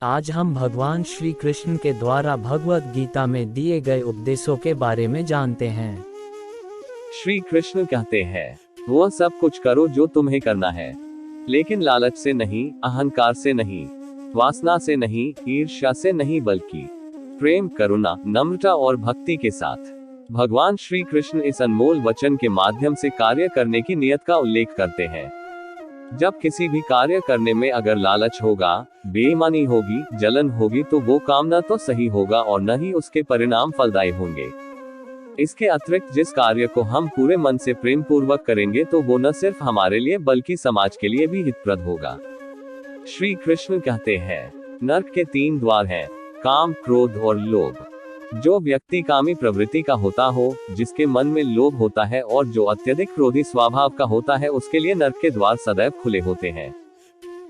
आज हम भगवान श्री कृष्ण के द्वारा भगवत गीता में दिए गए उपदेशों के बारे में जानते हैं। श्री कृष्ण कहते हैं, वह सब कुछ करो जो तुम्हें करना है, लेकिन लालच से नहीं, अहंकार से नहीं, वासना से नहीं, ईर्ष्या से नहीं, बल्कि प्रेम, करुणा, नम्रता और भक्ति के साथ। भगवान श्री कृष्ण इस अनमोल वचन के माध्यम से कार्य करने की नियत का उल्लेख करते हैं। जब किसी भी कार्य करने में अगर लालच होगा, बेईमानी होगी, जलन होगी, तो वो काम न तो सही होगा और न ही उसके परिणाम फलदायी होंगे। इसके अतिरिक्त जिस कार्य को हम पूरे मन से प्रेम पूर्वक करेंगे तो वो न सिर्फ हमारे लिए बल्कि समाज के लिए भी हितप्रद होगा। श्री कृष्ण कहते हैं, नरक के 3 द्वार हैं, काम, क्रोध और लोभ। जो व्यक्ति कामी प्रवृत्ति का होता हो, जिसके मन में लोभ होता है और जो अत्यधिक क्रोधी स्वभाव का होता है, उसके लिए नरक के द्वार सदैव खुले होते हैं।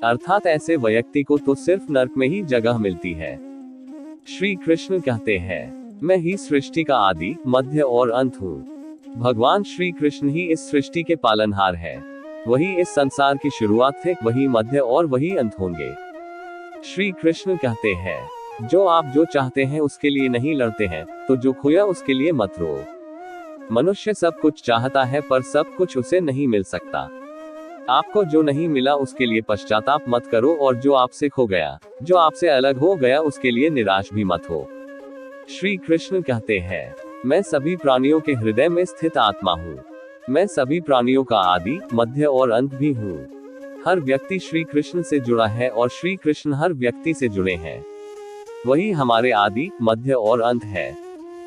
अर्थात ऐसे व्यक्ति को तो सिर्फ नरक में ही जगह मिलती है। श्री कृष्ण कहते हैं, मैं ही सृष्टि का आदि, मध्य और अंत हूँ। भगवान श्री कृष्ण ही इस सृष्टि के पालनहार है। वही इस संसार की शुरुआत थे, वही मध्य और वही अंत होंगे। श्री कृष्ण कहते हैं, जो आप जो चाहते हैं उसके लिए नहीं लड़ते हैं, तो जो खोया उसके लिए मत रो। मनुष्य सब कुछ चाहता है पर सब कुछ उसे नहीं मिल सकता। आपको जो नहीं मिला उसके लिए पश्चाताप मत करो, और जो आपसे खो गया, जो आपसे अलग हो गया, उसके लिए निराश भी मत हो। श्री कृष्ण कहते हैं, मैं सभी प्राणियों के हृदय में स्थित आत्मा हूँ। मैं सभी प्राणियों का आदि, मध्य और अंत भी हूँ। हर व्यक्ति श्री कृष्ण से जुड़ा है और श्री कृष्ण हर व्यक्ति से जुड़े हैं। वही हमारे आदि, मध्य और अंत है।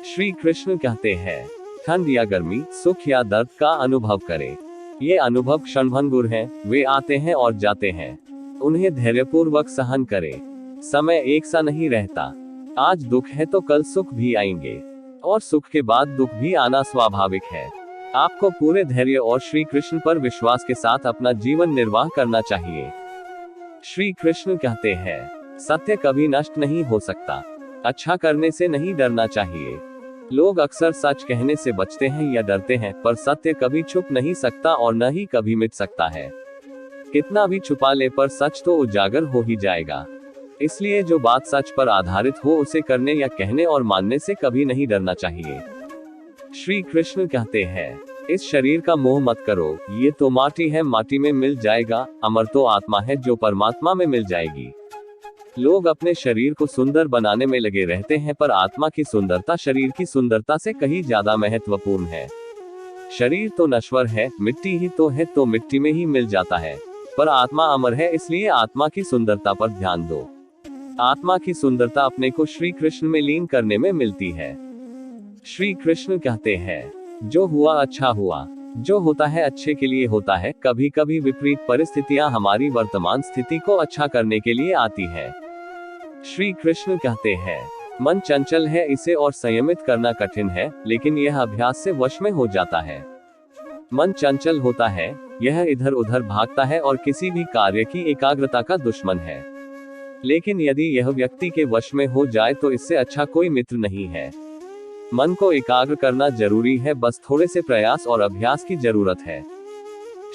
श्री कृष्ण कहते हैं, ठंड या गर्मी, सुख या दर्द का अनुभव करें। ये अनुभव क्षणभंगुर हैं, वे आते हैं और जाते हैं। उन्हें धैर्यपूर्वक सहन करें। समय एक सा नहीं रहता। आज दुख है तो कल सुख भी आएंगे, और सुख के बाद दुख भी आना स्वाभाविक है। आपको पूरे धैर्य और श्री कृष्ण पर विश्वास के साथ अपना जीवन निर्वाह करना चाहिए। श्री कृष्ण कहते हैं, सत्य कभी नष्ट नहीं हो सकता। अच्छा करने से नहीं डरना चाहिए। लोग अक्सर सच कहने से बचते हैं या डरते हैं, पर सत्य कभी छुप नहीं सकता और न ही कभी मिट सकता है। कितना भी छुपा ले पर सच तो उजागर हो ही जाएगा। इसलिए जो बात सच पर आधारित हो उसे करने या कहने और मानने से कभी नहीं डरना चाहिए। श्री कृष्ण कहते हैं, इस शरीर का मोह मत करो। ये तो माटी है, माटी में मिल जाएगा। अमर तो आत्मा है जो परमात्मा में मिल जाएगी। लोग अपने शरीर को सुंदर बनाने में लगे रहते हैं, पर आत्मा की सुंदरता शरीर की सुंदरता से कहीं ज्यादा महत्वपूर्ण है। शरीर तो नश्वर है, मिट्टी ही तो है, तो मिट्टी में ही मिल जाता है, पर आत्मा अमर है, इसलिए आत्मा की सुंदरता पर ध्यान दो। आत्मा की सुंदरता अपने को श्री कृष्ण में लीन करने में मिलती है। श्री कृष्ण कहते हैं, जो हुआ अच्छा हुआ। जो होता है अच्छे के लिए होता है। कभी कभी विपरीत परिस्थितियां हमारी वर्तमान स्थिति को अच्छा करने के लिए आती है। श्री कृष्ण कहते हैं, मन चंचल है, इसे और संयमित करना कठिन है, लेकिन यह अभ्यास से वश में हो जाता है। मन चंचल होता है, यह इधर उधर भागता है और किसी भी कार्य की एकाग्रता का दुश्मन है। लेकिन यदि यह व्यक्ति के वश में हो जाए तो इससे अच्छा कोई मित्र नहीं है। मन को एकाग्र करना जरूरी है, बस थोड़े से प्रयास और अभ्यास की जरूरत है।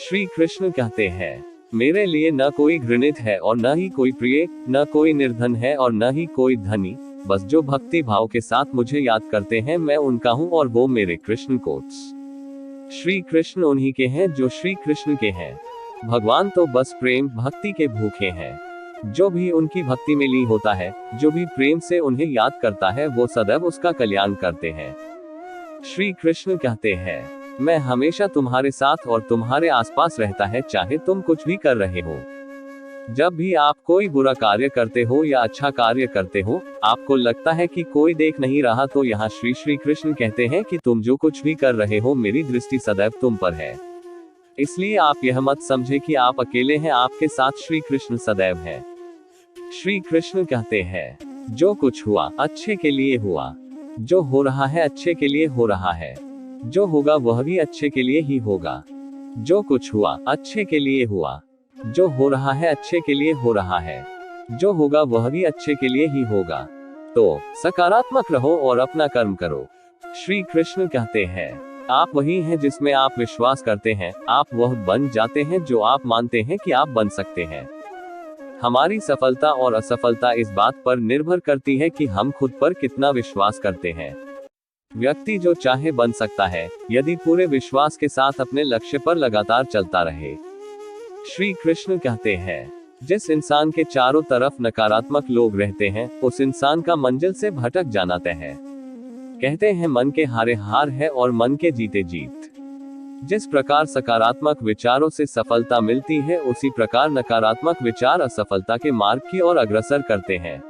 श्री कृष्ण कहते हैं, मेरे लिए न कोई घृणित है और न ही कोई प्रिय, न कोई निर्धन है और न ही कोई धनी। बस जो भक्ति भाव के साथ मुझे याद करते हैं, मैं उनका हूँ और वो मेरे कृष्ण कोट्स। श्री कृष्ण उन्हीं के हैं जो श्री कृष्ण के हैं। भगवान तो बस प्रेम भक्ति के भूखे हैं। जो भी उनकी भक्ति में लीन होता है, जो भी प्रेम से उन्हें याद करता है, वो सदैव उसका कल्याण करते हैं। श्री कृष्ण कहते हैं, मैं हमेशा तुम्हारे साथ और तुम्हारे आसपास रहता है, चाहे तुम कुछ भी कर रहे हो। जब भी आप कोई बुरा कार्य करते हो या अच्छा कार्य करते हो, आपको लगता है कि कोई देख नहीं रहा, तो यहाँ श्री कृष्ण कहते हैं कि तुम जो कुछ भी कर रहे हो, मेरी दृष्टि सदैव तुम पर है। इसलिए आप यह मत समझे कि आप अकेले हैं, आपके साथ श्री कृष्ण सदैव है। श्री कृष्ण कहते हैं, जो कुछ हुआ अच्छे के लिए हुआ। जो हो रहा है अच्छे के लिए हो रहा है। जो होगा वह भी अच्छे के लिए ही होगा। जो कुछ हुआ अच्छे के लिए हुआ। जो हो रहा है अच्छे के लिए हो रहा है। जो होगा वह भी अच्छे के लिए ही होगा। तो सकारात्मक रहो और अपना कर्म करो। श्री कृष्ण कहते हैं, आप वही हैं जिसमें आप विश्वास करते हैं। आप वह बन जाते हैं जो आप मानते हैं कि आप बन सकते हैं। हमारी सफलता और असफलता इस बात पर निर्भर करती है कि हम खुद पर कितना विश्वास करते हैं। व्यक्ति जो चाहे बन सकता है, यदि पूरे विश्वास के साथ अपने लक्ष्य पर लगातार चलता रहे। श्री कृष्ण कहते हैं, जिस इंसान के चारों तरफ नकारात्मक लोग रहते हैं, उस इंसान का मंजिल से भटक जाना तय है। कहते हैं मन के हारे हार है और मन के जीते जीत। जिस प्रकार सकारात्मक विचारों से सफलता मिलती है, उसी प्रकार नकारात्मक विचार असफलता के मार्ग की ओर अग्रसर करते हैं।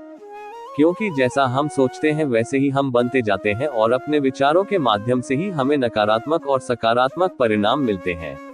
क्योंकि जैसा हम सोचते हैं वैसे ही हम बनते जाते हैं और अपने विचारों के माध्यम से ही हमें नकारात्मक और सकारात्मक परिणाम मिलते हैं।